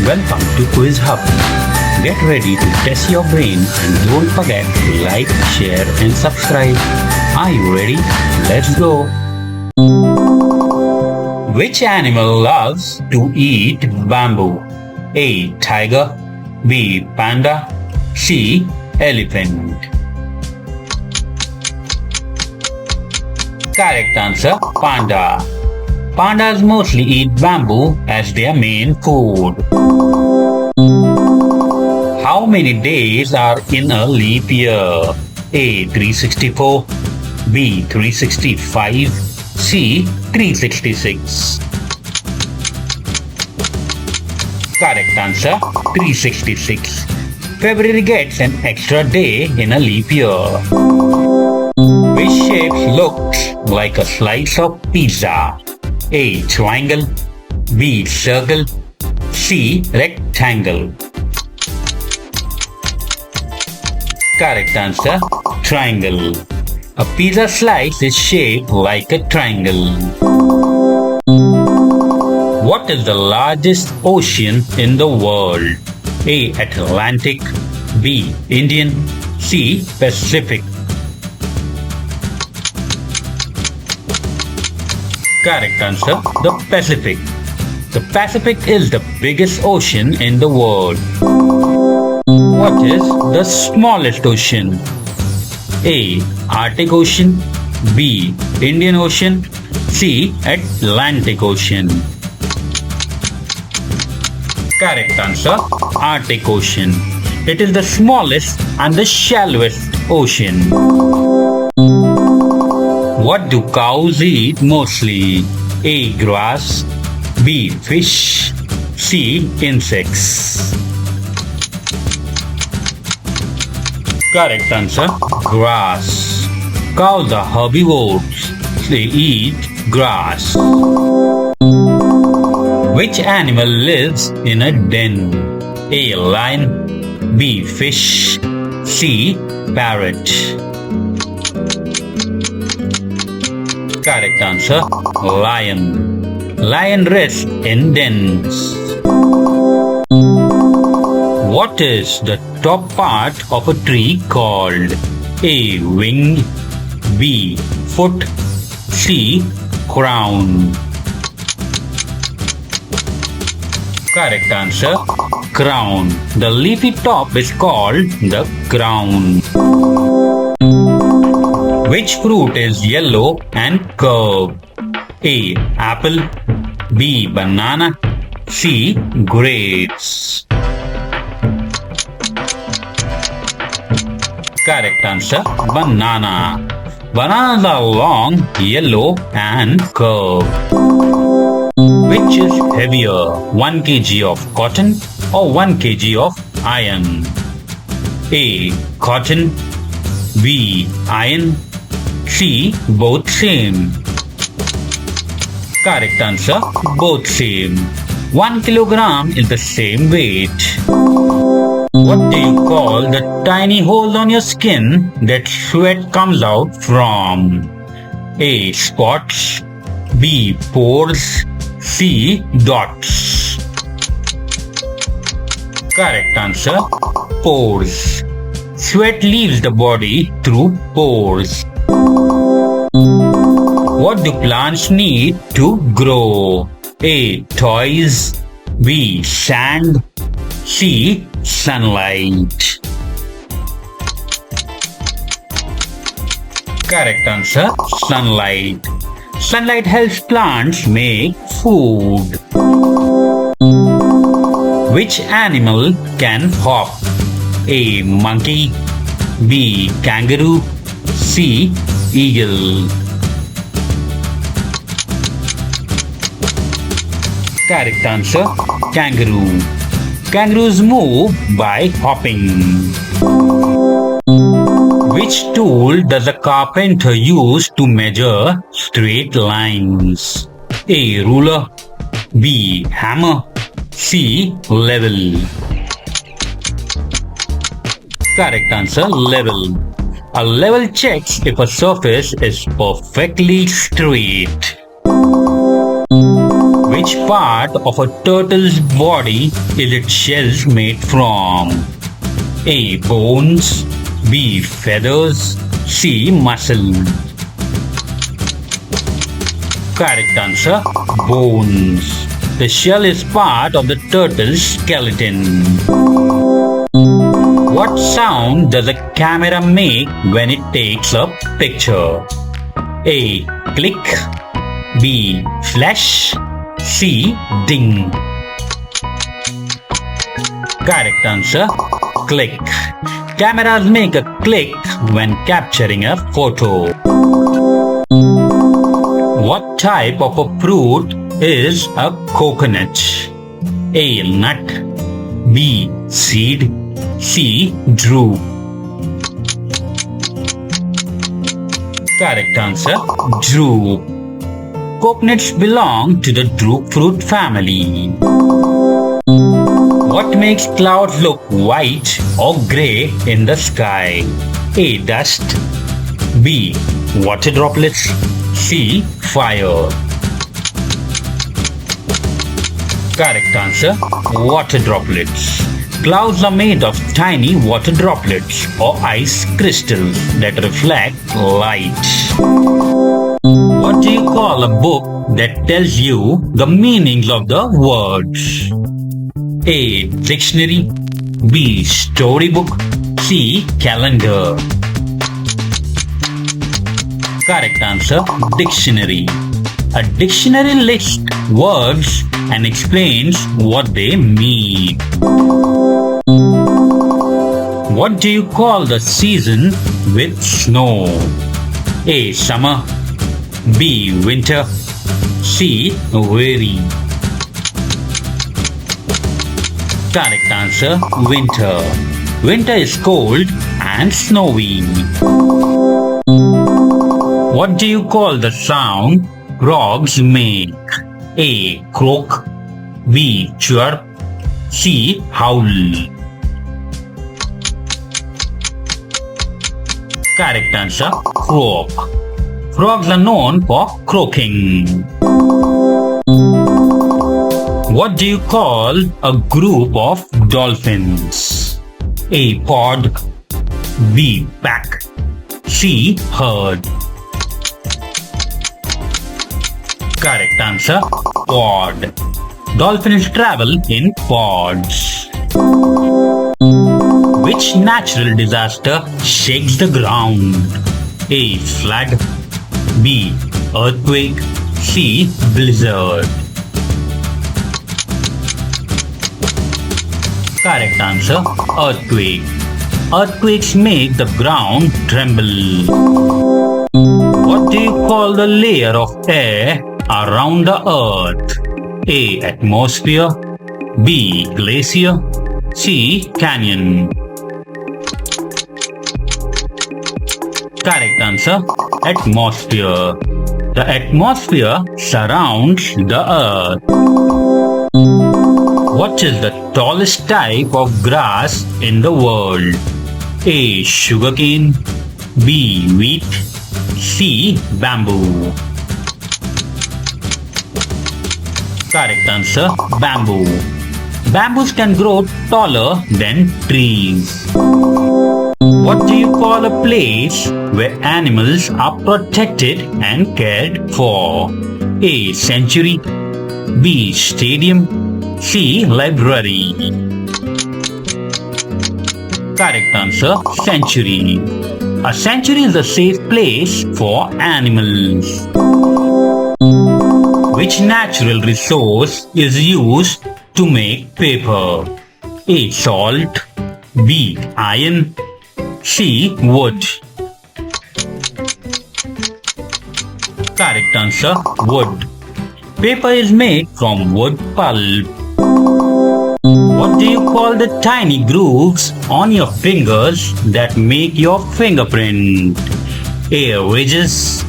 Welcome to Quiz Hub. Get ready to test your brain and don't forget to like, share and subscribe. Are you ready? Let's go. Which animal loves to eat bamboo? A. Tiger. B. Panda. C. Elephant. Correct answer, panda. Pandas mostly eat bamboo as their main food. How many days are in a leap year? A. 364. B. 365. C. 366. Correct answer, 366. February gets an extra day in a leap year. Which shape looks like a slice of pizza? A. Triangle. B. Circle. C. Rectangle. Correct answer, triangle. A pizza slice is shaped like a triangle. What is the largest ocean in the world? A. Atlantic. B. Indian. C. Pacific. Correct answer, the Pacific. The Pacific is the biggest ocean in the world. What is the smallest ocean? A. Arctic Ocean. B. Indian Ocean. C. Atlantic Ocean. Correct answer, Arctic Ocean. It is the smallest and the shallowest ocean. What do cows eat mostly? A. Grass. B. Fish. C. Insects. Correct answer, grass. Cows are herbivores. They eat grass. Which animal lives in a den? A. Lion. B. Fish. C. Parrot. Correct answer, lion. Lion rests in dens. What is the top part of a tree called? A. Wing. B. Foot. C. Crown. Correct answer, crown. The leafy top is called the crown. Which fruit is yellow and curved? A. Apple. B. Banana. C. Grapes. Correct answer, banana. Bananas are long, yellow and curved. Which is heavier, 1 kg of cotton or 1 kg of iron? A. Cotton. B. Iron. C. Both same. Correct answer, both same. 1 kilogram is the same weight. What do you call the tiny hole on your skin that sweat comes out from? A. Spots. B. Pores. C. Dots. Correct answer, pores. Sweat leaves the body through pores. What do plants need to grow? A. Toys. B. Sand. C. Sunlight. Correct answer, sunlight. Sunlight helps plants make food. Which animal can hop? A. Monkey. B. Kangaroo. C. Eagle. Correct answer, kangaroo. Kangaroos move by hopping. Which tool does a carpenter use to measure straight lines? A. Ruler. B. Hammer. C. Level. Correct answer, level. A level checks if a surface is perfectly straight. Which part of a turtle's body is its shells made from? A. Bones. B. Feathers. C. Muscle. Correct answer. Bones. The shell is part of the turtle's skeleton. What sound does a camera make when it takes a picture? A. Click. B. Flash. C. Ding. Correct answer. Click. Cameras make a click when capturing a photo. What type of a fruit is a coconut? A. Nut. B. Seed. C. Drupe. Correct answer. Drupe. Coconuts belong to the drupe fruit family. What makes clouds look white or grey in the sky? A. Dust. B. Water droplets. C. Fire. Correct answer. Water droplets. Clouds are made of tiny water droplets or ice crystals that reflect light. What do you call a book that tells you the meanings of the words? A. Dictionary. B. Storybook. C. Calendar. Correct answer. Dictionary. A dictionary lists words and explains what they mean. What do you call the season with snow? A. Summer. B. Winter. C. Weary. Correct answer. Winter. Winter is cold and snowy. What do you call the sound frogs make? A. Croak. B. Chirp. C. Howl. Correct answer. Croak. Frogs are known for croaking. What do you call a group of dolphins? A. Pod. B. Pack. C. Herd. Correct answer. Pod. Dolphins travel in pods. Which natural disaster shakes the ground? A. Flood. B. Earthquake. C. Blizzard. Correct answer. Earthquake. Earthquakes make the ground tremble. What do you call the layer of air around the earth? A. Atmosphere. B. Glacier. C. Canyon. Correct answer. Atmosphere. The atmosphere surrounds the earth. What is the tallest type of grass in the world? A. Sugarcane. B. Wheat. C. Bamboo. Correct answer. Bamboo. Bamboos can grow taller than trees. What do you call a place where animals are protected and cared for? A. Sanctuary. B. Stadium. C. Library. Correct answer. Sanctuary. A sanctuary is a safe place for animals. Which natural resource is used to make paper? A. Salt. B. Iron. C. Wood. Correct answer. Wood. Paper is made from wood pulp. What do you call the tiny grooves on your fingers that make your fingerprint? A. Ridges.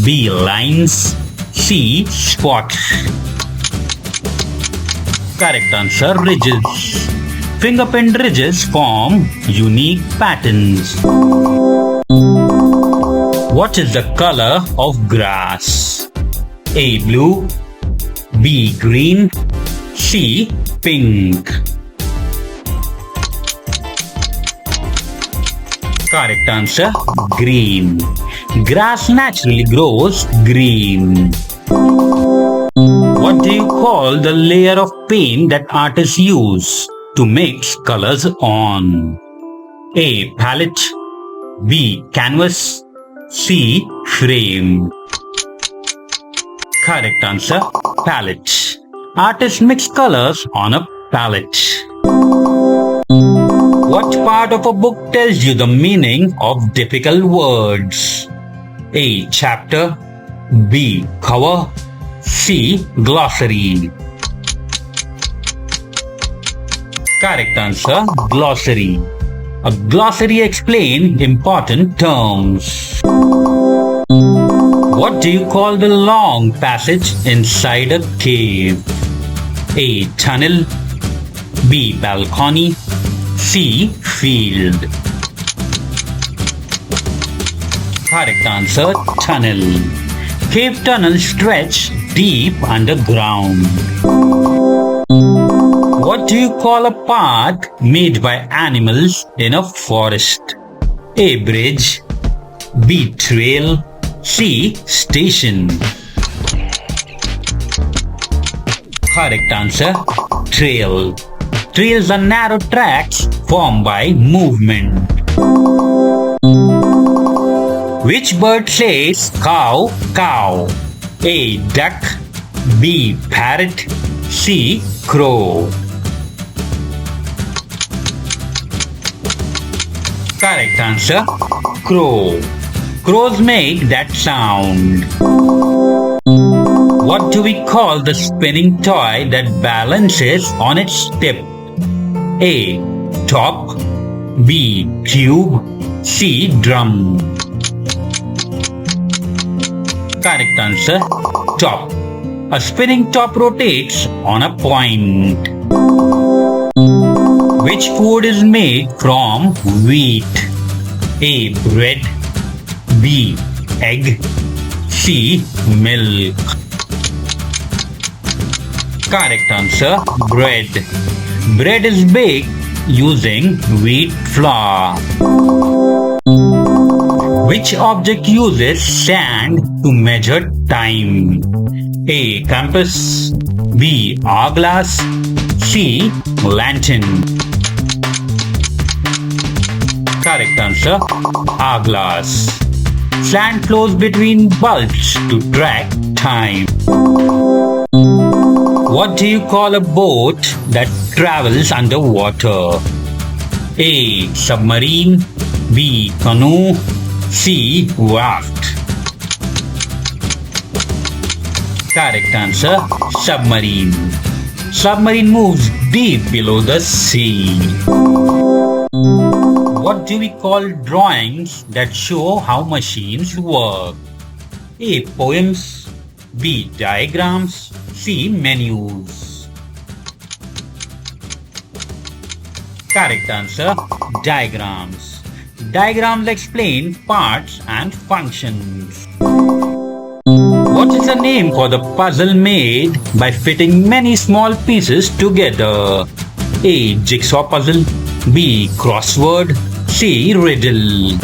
B. Lines. C. Spots. Correct answer. Ridges. Fingerprint ridges form unique patterns. What is the color of grass? A. Blue. B. Green, C. Pink. Correct answer, green. Grass naturally grows green. What do you call the layer of paint that artists use to mix colors on? A. Palette, B. Canvas, C. Frame. Correct answer, palette. Artists mix colors on a palette. What part of a book tells you the meaning of difficult words? A. Chapter, B. Cover, C. Glossary. Correct answer, glossary. A glossary explains important terms. What do you call the long passage inside a cave? A. Tunnel, B. Balcony, C. Field. Correct answer, tunnel. Cave tunnels stretch deep underground. What do you call a path made by animals in a forest? A. Bridge, B. Trail, C. Station. Correct answer, trail. Trails are narrow tracks formed by movement. Which bird says cow, cow? A. Duck, B. Parrot, C. Crow. Correct answer, crow. Crows make that sound. What do we call the spinning toy that balances on its tip? A. Top, B. Tube, C. Drum. Correct answer, top. A spinning top rotates on a point. Which food is made from wheat? A. Bread, B. Egg, C. Milk. Correct answer, bread. Bread is baked using wheat flour. Which object uses sand to measure time? A. Compass, B. Hourglass, C. Lantern. Correct answer, hourglass. Sand flows between bulbs to track time. What do you call a boat that travels underwater? A. Submarine, B. Canoe, C. Raft. Correct answer, submarine. Submarine moves deep below the sea. What do we call drawings that show how machines work? A. Poems, B. Diagrams, C. Menus. Correct answer, diagrams. Diagrams explain parts and functions. What is the name for the puzzle made by fitting many small pieces together? A. Jigsaw puzzle, B. Crossword, C. Riddle.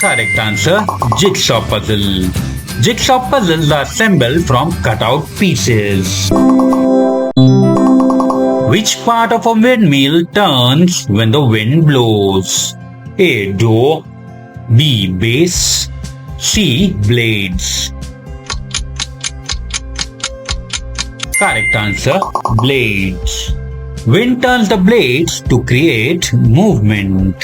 Correct answer, jigsaw puzzle. Jigsaw puzzles are assembled from cut-out pieces. Which part of a windmill turns when the wind blows? A. Door, B. Base, C. Blades. Correct answer, blades. Wind turns the blades to create movement.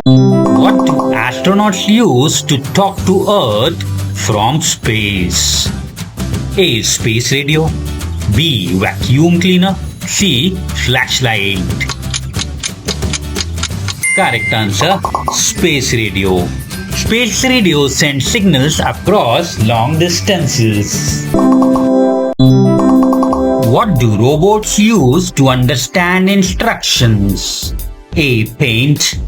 What do astronauts use to talk to Earth from space? A. Space radio, B. Vacuum cleaner, C. Flashlight. Correct answer, space radio. Space radio sends signals across long distances. What do robots use to understand instructions? A. Paint,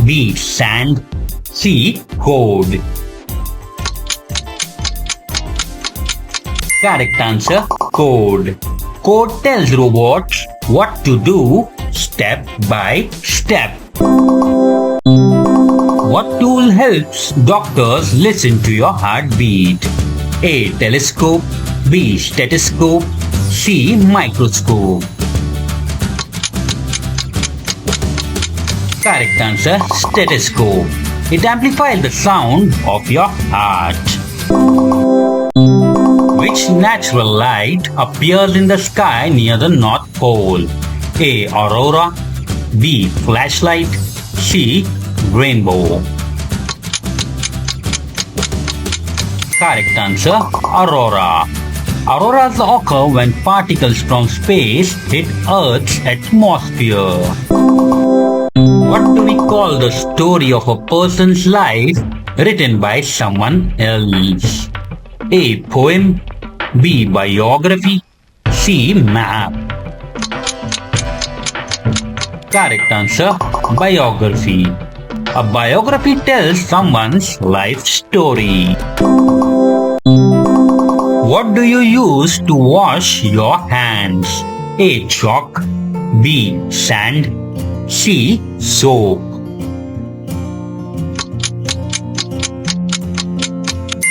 B. Sand, C. Code. Correct answer. Code. Code tells robots what to do step by step. What tool helps doctors listen to your heartbeat? A. Telescope. B. Stethoscope. C. Microscope. Correct answer. Stethoscope. It amplifies the sound of your heart. Which natural light appears in the sky near the North Pole? A. Aurora. B. Flashlight. C. Rainbow. Correct answer. Aurora. Auroras occur when particles from space hit Earth's atmosphere. What do we call the story of a person's life written by someone else? A. Poem. B. Biography. C. Map. Correct answer. Biography. A biography tells someone's life story. What do you use to wash your hands? A. Chalk. B. Sand. C. Soap.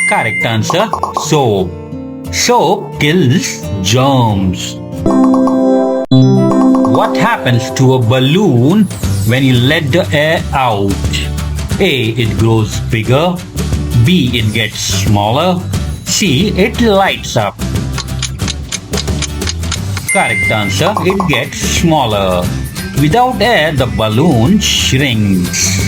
Correct answer. Soap. Soap kills germs. What happens to a balloon when you let the air out? A. It grows bigger. B. It gets smaller. C. It lights up. Correct answer. It gets smaller. Without air, the balloon shrinks.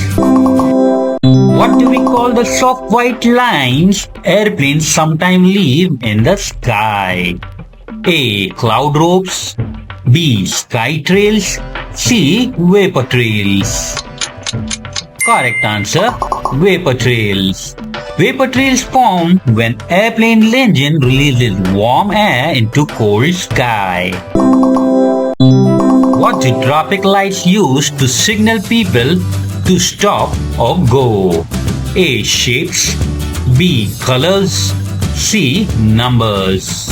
What do we call the soft white lines airplanes sometimes leave in the sky? A. Cloud ropes. B. Sky trails. C. Vapor trails. Correct answer. Vapor trails. Vapor trails form when airplane engine releases warm air into cold sky. What do traffic lights use to signal people to stop or go? A. Shapes. B. Colors. C. Numbers.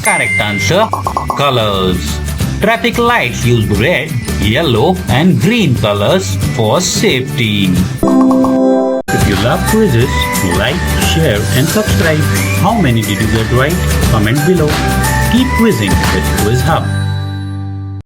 Correct answer. Colors. Traffic lights use red, yellow and green colors for safety. If you love quizzes, like, share and subscribe. How many did you get right? Comment below. Keep quizzing with Quiz Hub.